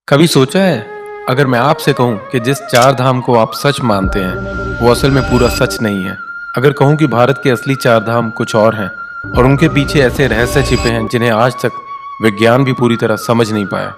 कभी सोचा है अगर मैं आपसे कहूं कि जिस चार धाम को आप सच मानते हैं वो असल में पूरा सच नहीं है। अगर कहूं कि भारत के असली चार धाम कुछ और हैं और उनके पीछे ऐसे रहस्य छिपे हैं जिन्हें आज तक विज्ञान भी पूरी तरह समझ नहीं पाया।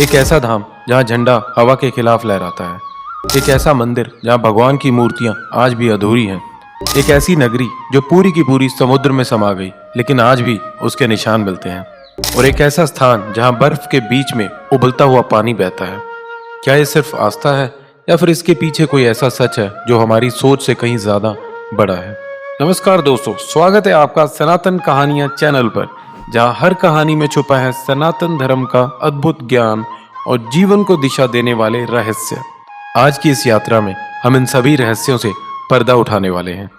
एक ऐसा धाम जहां झंडा हवा के खिलाफ लहराता है, एक ऐसा मंदिर जहां भगवान की मूर्तियां आज भी अधूरी हैं, एक ऐसी नगरी जो पूरी की पूरी समुद्र में समा गई लेकिन आज भी उसके निशान मिलते हैं, और एक ऐसा स्थान जहां बर्फ के बीच में उबलता हुआ पानी बहता है। क्या ये सिर्फ आस्था है या फिर इसके पीछे कोई ऐसा सच है जो हमारी सोच से कहीं ज्यादा बड़ा है? नमस्कार दोस्तों, स्वागत है आपका सनातन कहानियां चैनल पर, जहां हर कहानी में छुपा है सनातन धर्म का अद्भुत ज्ञान और जीवन को दिशा देने वाले रहस्य। आज की इस यात्रा में हम इन सभी रहस्यों से पर्दा उठाने वाले हैं।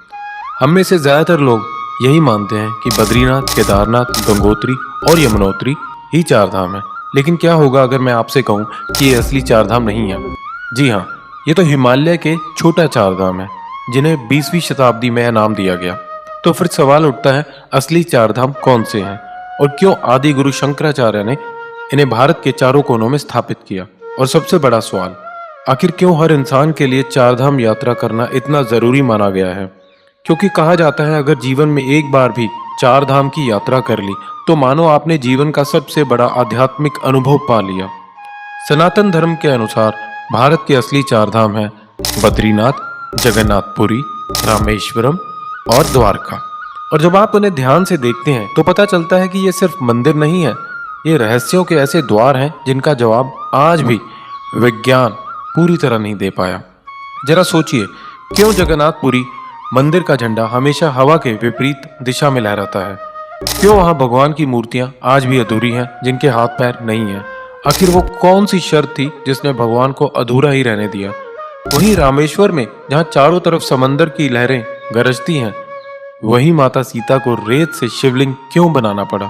हम में से ज्यादातर लोग यही मानते हैं कि बद्रीनाथ, केदारनाथ, गंगोत्री और यमुनोत्री ही चार धाम है। लेकिन क्या होगा अगर मैं आपसे कहूं कि ये असली चार धाम नहीं है? जी हाँ, ये तो हिमालय के छोटा चार धाम है जिन्हें 20वीं शताब्दी में नाम दिया गया। तो फिर सवाल उठता है, असली चार धाम कौन से हैं और क्यों आदि गुरु शंकराचार्य ने इन्हें भारत के चारों कोनों में स्थापित किया? और सबसे बड़ा सवाल, आखिर क्यों हर इंसान के लिए चार धाम यात्रा करना इतना जरूरी माना गया है? क्योंकि कहा जाता है अगर जीवन में एक बार भी चार धाम की यात्रा कर ली तो मानो आपने जीवन का सबसे बड़ा आध्यात्मिक अनुभव पा लिया। सनातन धर्म के अनुसार भारत के असली चार धाम हैं बद्रीनाथ, जगन्नाथपुरी, रामेश्वरम और द्वारका। और जब आप उन्हें ध्यान से देखते हैं तो पता चलता है कि ये सिर्फ मंदिर नहीं है, ये रहस्यों के ऐसे द्वार हैं जिनका जवाब आज भी विज्ञान पूरी तरह नहीं दे पाया। जरा सोचिए, क्यों जगन्नाथपुरी मंदिर का झंडा हमेशा हवा के विपरीत दिशा में लहराता है? क्यों वहां भगवान की मूर्तियां आज भी अधूरी हैं जिनके हाथ पैर नहीं हैं? आखिर वो कौन सी शर्त थी जिसने भगवान को अधूरा ही रहने दिया? वहीं रामेश्वर में जहां चारों तरफ समंदर की लहरें गरजती हैं, वहीं माता सीता को रेत से शिवलिंग क्यों बनाना पड़ा?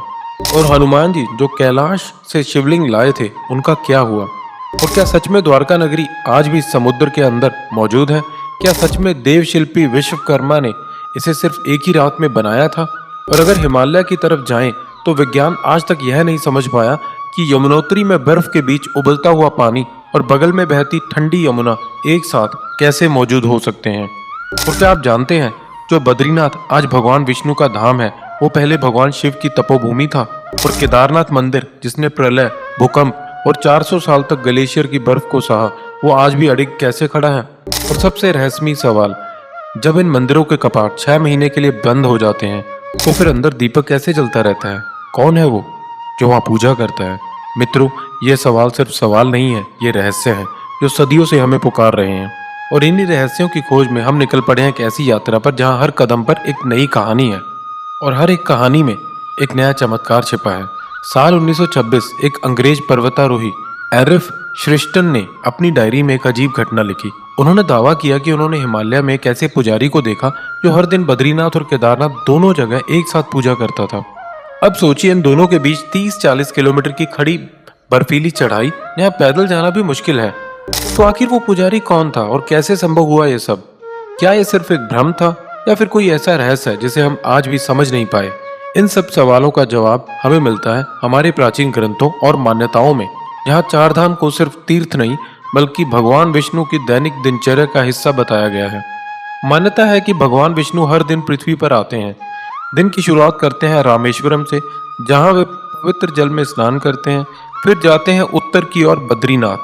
और हनुमान जी जो कैलाश से शिवलिंग लाए थे, उनका क्या हुआ? और क्या सच में द्वारका नगरी आज भी समुद्र के अंदर मौजूद है? क्या सच में देव शिल्पी विश्वकर्मा ने इसे सिर्फ एक ही रात में बनाया था? और अगर हिमालय की तरफ जाएं तो विज्ञान आज तक यह नहीं समझ पाया कि यमुनोत्री में बर्फ के बीच उबलता हुआ पानी और बगल में बहती ठंडी यमुना एक साथ कैसे मौजूद हो सकते हैं। और क्या आप जानते हैं, जो बद्रीनाथ आज भगवान विष्णु का धाम है, वो पहले भगवान शिव की तपोभूमि था। और केदारनाथ मंदिर जिसने प्रलय, भूकंप और 400 साल तक ग्लेशियर की बर्फ को सहा, वो आज भी अडिग कैसे खड़ा है? और सबसे रहस्यमयी सवाल, जब इन मंदिरों के कपाट 6 महीने के लिए बंद हो जाते हैं तो फिर अंदर दीपक कैसे जलता रहता है? कौन है वो जो वहां पूजा करता है? मित्रों, ये सवाल सिर्फ सवाल नहीं है, ये रहस्य है जो सदियों से हमें पुकार रहे हैं। और इन्हीं रहस्यों की खोज में हम निकल पड़े हैं एक ऐसी यात्रा पर जहां हर कदम पर एक नई कहानी है और हर एक कहानी में एक नया चमत्कार छिपा है। साल 1926 एक अंग्रेज पर्वतारोही एरिफ श्रिस्टन ने अपनी डायरी में एक अजीब घटना लिखी। उन्होंने दावा किया कि उन्होंने हिमालय में एक ऐसे पुजारी को देखा जो हर दिन बद्रीनाथ और केदारनाथ दोनों जगह एक साथ पूजा करता था। अब सोचिए, इन दोनों के बीच 30-40 किलोमीटर की खड़ी बर्फीली चढ़ाई जहाँ पैदल जाना भी मुश्किल है। तो आखिर वो पुजारी कौन था और कैसे संभव हुआ ये सब? क्या ये सिर्फ एक भ्रम था या फिर कोई ऐसा रहस्य है जिसे हम आज भी समझ नहीं पाए? इन सब सवालों का जवाब हमें मिलता है हमारे प्राचीन ग्रंथों और मान्यताओं में, जहाँ चार धाम को सिर्फ तीर्थ नहीं बल्कि भगवान विष्णु की दैनिक दिनचर्या का हिस्सा बताया गया है। मान्यता है कि भगवान विष्णु हर दिन पृथ्वी पर आते हैं। दिन की शुरुआत करते हैं रामेश्वरम से, जहाँ वे पवित्र जल में स्नान करते हैं। फिर जाते हैं उत्तर की ओर बद्रीनाथ,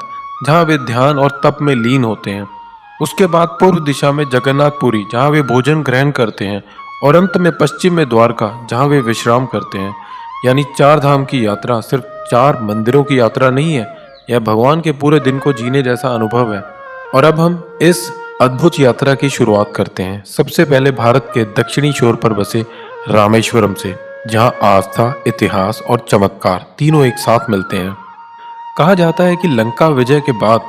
जहाँ वे ध्यान और तप में लीन होते हैं। उसके बाद पूर्व दिशा में जगन्नाथपुरी, जहाँ वे भोजन ग्रहण करते हैं। और अंत में पश्चिम में द्वारका, जहाँ वे विश्राम करते हैं। यानी चार धाम की यात्रा सिर्फ 4 मंदिरों की यात्रा नहीं है, यह भगवान के पूरे दिन को जीने जैसा अनुभव है। और अब हम इस अद्भुत यात्रा की शुरुआत करते हैं सबसे पहले भारत के दक्षिणी छोर पर बसे रामेश्वरम से, जहाँ आस्था, इतिहास और चमत्कार तीनों एक साथ मिलते हैं। कहा जाता है कि लंका विजय के बाद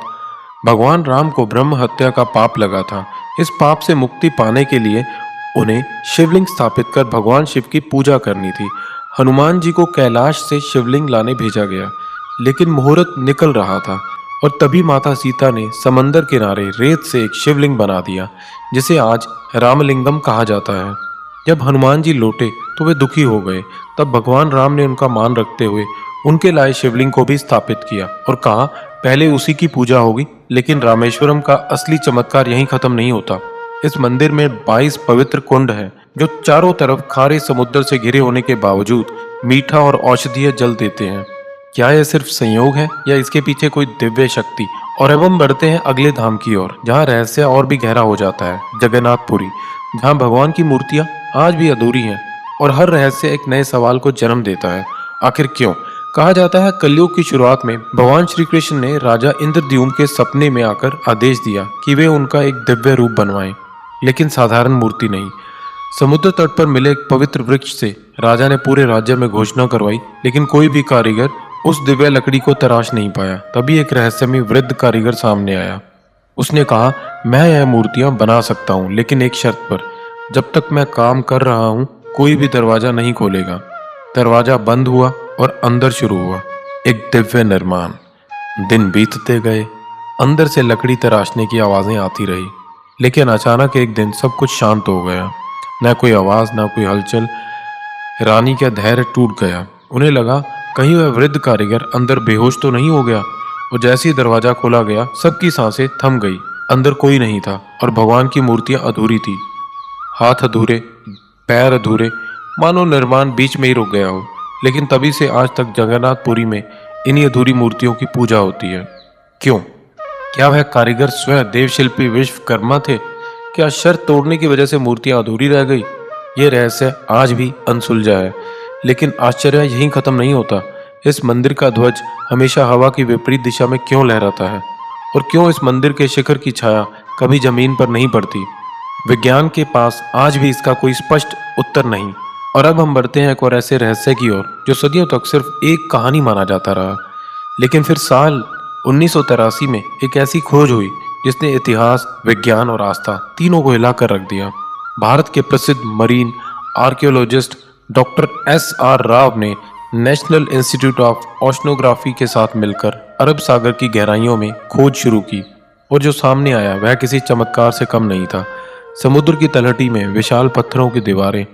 भगवान राम को ब्रह्म हत्या का पाप लगा था। इस पाप से मुक्ति पाने के लिए उन्हें शिवलिंग स्थापित कर भगवान शिव की पूजा करनी थी। हनुमान जी को कैलाश से शिवलिंग लाने भेजा गया, लेकिन मुहूर्त निकल रहा था और तभी माता सीता ने समंदर किनारे रेत से एक शिवलिंग बना दिया, जिसे आज रामलिंगम कहा जाता है। जब हनुमान जी लौटे तो वे दुखी हो गए। तब भगवान राम ने उनका मान रखते हुए उनके लाए शिवलिंग को भी स्थापित किया और कहा, पहले उसी की पूजा होगी, लेकिन रामेश्वरम का असली चमत्कार यहीं खत्म नहीं होता। इस मंदिर में 22 पवित्र कुंड हैं, जो चारों तरफ खारे समुद्र से घिरे होने के बावजूद मीठा और औषधीय जल देते हैं। क्या यह सिर्फ संयोग है या इसके पीछे कोई दिव्य शक्ति? और अब हम बढ़ते हैं अगले धाम की ओर, जहाँ रहस्य और भी गहरा हो जाता है, जगन्नाथपुरी, जहाँ भगवान की मूर्तियां आज भी अधूरी हैं और हर रहस्य एक नए सवाल को जन्म देता है। आखिर क्यों? कहा जाता है कलयुग की शुरुआत में भगवान श्री कृष्ण ने राजा इंद्रद्युम्न के सपने में आकर आदेश दिया कि वे उनका एक दिव्य रूप बनवाएं, लेकिन साधारण मूर्ति नहीं। समुद्र तट पर मिले एक पवित्र वृक्ष से राजा ने पूरे राज्य में घोषणा करवाई, लेकिन कोई भी कारीगर उस दिव्य लकड़ी को तराश नहीं पाया। तभी एक रहस्यमय वृद्ध कारीगर सामने आया। उसने कहा, मैं यह मूर्तियां बना सकता हूँ, लेकिन एक शर्त पर। जब तक मैं काम कर रहा हूँ कोई भी दरवाजा नहीं खोलेगा। दरवाजा बंद हुआ और अंदर शुरू हुआ एक दिव्य निर्माण। दिन बीतते गए, अंदर से लकड़ी तराशने की आवाजें आती रही, लेकिन अचानक एक दिन सब कुछ शांत हो गया। न कोई आवाज, न कोई हलचल। रानी का धैर्य टूट गया। उन्हें लगा कहीं वह वृद्ध कारीगर अंदर बेहोश तो नहीं हो गया। और जैसे ही दरवाजा खोला गया, सबकी सांसें थम गई। अंदर कोई नहीं था और भगवान की मूर्तियां अधूरी थी। हाथ अधूरे, पैर अधूरे, मानो निर्माण बीच में ही रुक गया हो। लेकिन तभी से आज तक जगन्नाथपुरी में इन्हीं अधूरी मूर्तियों की पूजा होती है। क्यों? क्या वह कारीगर स्वयं देवशिल्पी विश्वकर्मा थे? क्या शर्त तोड़ने की वजह से मूर्तियां अधूरी रह गई? ये रहस्य आज भी अनसुलझा है। लेकिन आश्चर्य यहीं खत्म नहीं होता। इस मंदिर का ध्वज हमेशा हवा की विपरीत दिशा में क्यों लहराता है? और क्यों इस मंदिर के शिखर की छाया कभी जमीन पर नहीं पड़ती? विज्ञान के पास आज भी इसका कोई स्पष्ट उत्तर नहीं। और अब हम बढ़ते हैं एक और ऐसे रहस्य की ओर जो सदियों तक सिर्फ एक कहानी माना जाता रहा। लेकिन फिर साल 1983 में एक ऐसी खोज हुई जिसने इतिहास, विज्ञान और आस्था तीनों को हिलाकर रख दिया। भारत के प्रसिद्ध marine archaeologist doctor S.R. Rao ने नेशनल इंस्टीट्यूट ऑफ ओशनोग्राफी के साथ मिलकर अरब सागर की गहराइयों में खोज शुरू की। और जो सामने आया वह किसी चमत्कार से कम नहीं था। समुद्र की तलहटी में विशाल पत्थरों की दीवारें,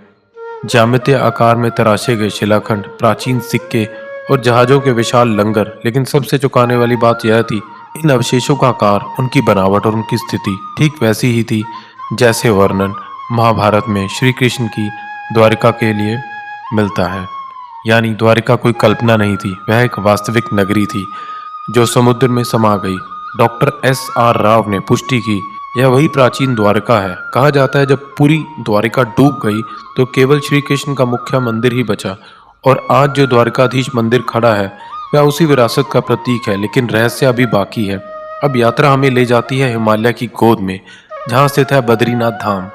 ज्यामितीय आकार में तराशे गए शिलाखंड, प्राचीन सिक्के और जहाजों के विशाल लंगर। लेकिन सबसे चौंकाने वाली बात यह थी, इन अवशेषों का आकार, उनकी बनावट और उनकी स्थिति ठीक वैसी ही थी जैसे वर्णन महाभारत में श्री कृष्ण की द्वारिका के लिए मिलता है। यानी द्वारिका कोई कल्पना नहीं थी, वह एक वास्तविक नगरी थी जो समुद्र में समा गई। Doctor S.R. राव ने पुष्टि की, यह वही प्राचीन द्वारिका है। कहा जाता है जब पूरी द्वारिका डूब गई तो केवल श्री कृष्ण का मुख्य मंदिर ही बचा। और आज जो द्वारिकाधीश मंदिर खड़ा है वह उसी विरासत का प्रतीक है। लेकिन रहस्य अभी बाकी है। अब यात्रा हमें ले जाती है हिमालय की गोद में, जहाँ स्थित है बद्रीनाथ धाम।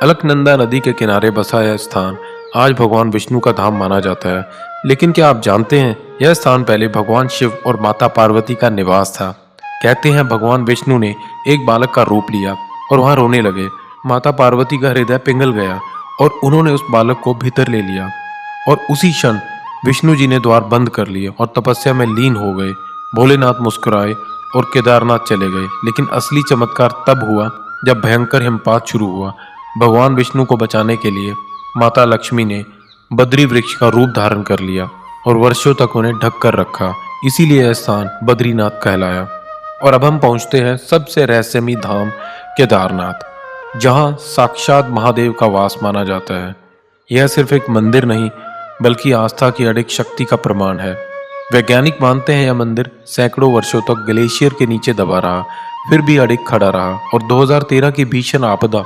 अलकनंदा नदी के किनारे बसा यह स्थान आज भगवान विष्णु का धाम माना जाता है। लेकिन क्या आप जानते हैं, यह स्थान पहले भगवान शिव और माता पार्वती का निवास था। कहते हैं भगवान विष्णु ने एक बालक का रूप लिया और वहां रोने लगे। माता पार्वती का हृदय पिघल गया और उन्होंने उस बालक को भीतर ले लिया। और उसी क्षण विष्णु जी ने द्वार बंद कर लिए और तपस्या में लीन हो गए। भोलेनाथ मुस्कुराए और केदारनाथ चले गए। लेकिन असली चमत्कार तब हुआ जब भयंकर हिमपात शुरू हुआ। भगवान विष्णु को बचाने के लिए माता लक्ष्मी ने बद्री वृक्ष का रूप धारण कर लिया और वर्षों तक उन्हें ढक कर रखा। इसीलिए यह स्थान बद्रीनाथ कहलाया। और अब हम पहुंचते हैं सबसे रहस्यमयी धाम केदारनाथ, जहां साक्षात महादेव का वास माना जाता है। यह सिर्फ एक मंदिर नहीं बल्कि आस्था की अडिग शक्ति का प्रमाण है। वैज्ञानिक मानते हैं यह मंदिर सैकड़ों वर्षों तक ग्लेशियर के नीचे दबा रहा, फिर भी अडिग खड़ा रहा। और 2013 की भीषण आपदा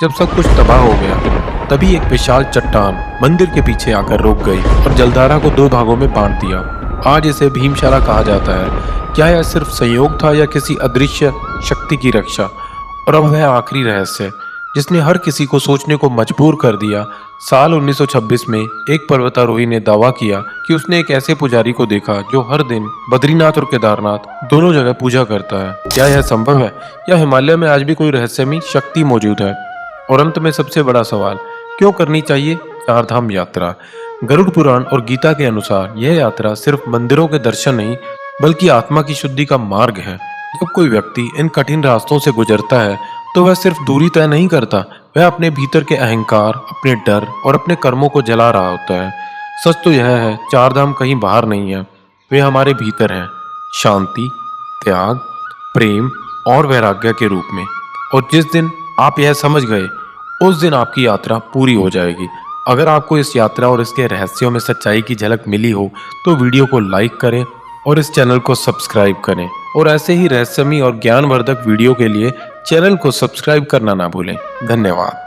जब सब कुछ तबाह हो गया, तभी एक विशाल चट्टान मंदिर के पीछे आकर रुक गई और जलधारा को 2 भागों में बांट दिया। आज इसे भीमशाला कहा जाता है। क्या यह सिर्फ संयोग था या किसी अदृश्य शक्ति की रक्षा? और अब वह आखिरी रहस्य जिसने हर किसी को सोचने को मजबूर कर दिया। साल 1926 में एक पर्वतारोही ने दावा किया कि उसने एक ऐसे पुजारी को देखा जो हर दिन बद्रीनाथ और केदारनाथ दोनों जगह पूजा करता है। क्या यह संभव है या हिमालय में आज भी कोई रहस्यमयी शक्ति मौजूद है? और अंत में सबसे बड़ा सवाल, क्यों करनी चाहिए चारधाम यात्रा? गरुड़ पुराण और गीता के अनुसार यह यात्रा सिर्फ मंदिरों के दर्शन नहीं बल्कि आत्मा की शुद्धि का मार्ग है। जब कोई व्यक्ति इन कठिन रास्तों से गुजरता है तो वह सिर्फ दूरी तय नहीं करता, वह अपने भीतर के अहंकार, अपने डर और अपने कर्मों को जला रहा होता है। सच तो यह है, चारधाम कहीं बाहर नहीं है, वे हमारे भीतर हैं। शांति, त्याग, प्रेम और वैराग्य के रूप में। और जिस दिन आप यह समझ गए उस दिन आपकी यात्रा पूरी हो जाएगी। अगर आपको इस यात्रा और इसके रहस्यों में सच्चाई की झलक मिली हो तो वीडियो को लाइक करें और इस चैनल को सब्सक्राइब करें। और ऐसे ही रहस्यमयी और ज्ञानवर्धक वीडियो के लिए चैनल को सब्सक्राइब करना ना भूलें। धन्यवाद।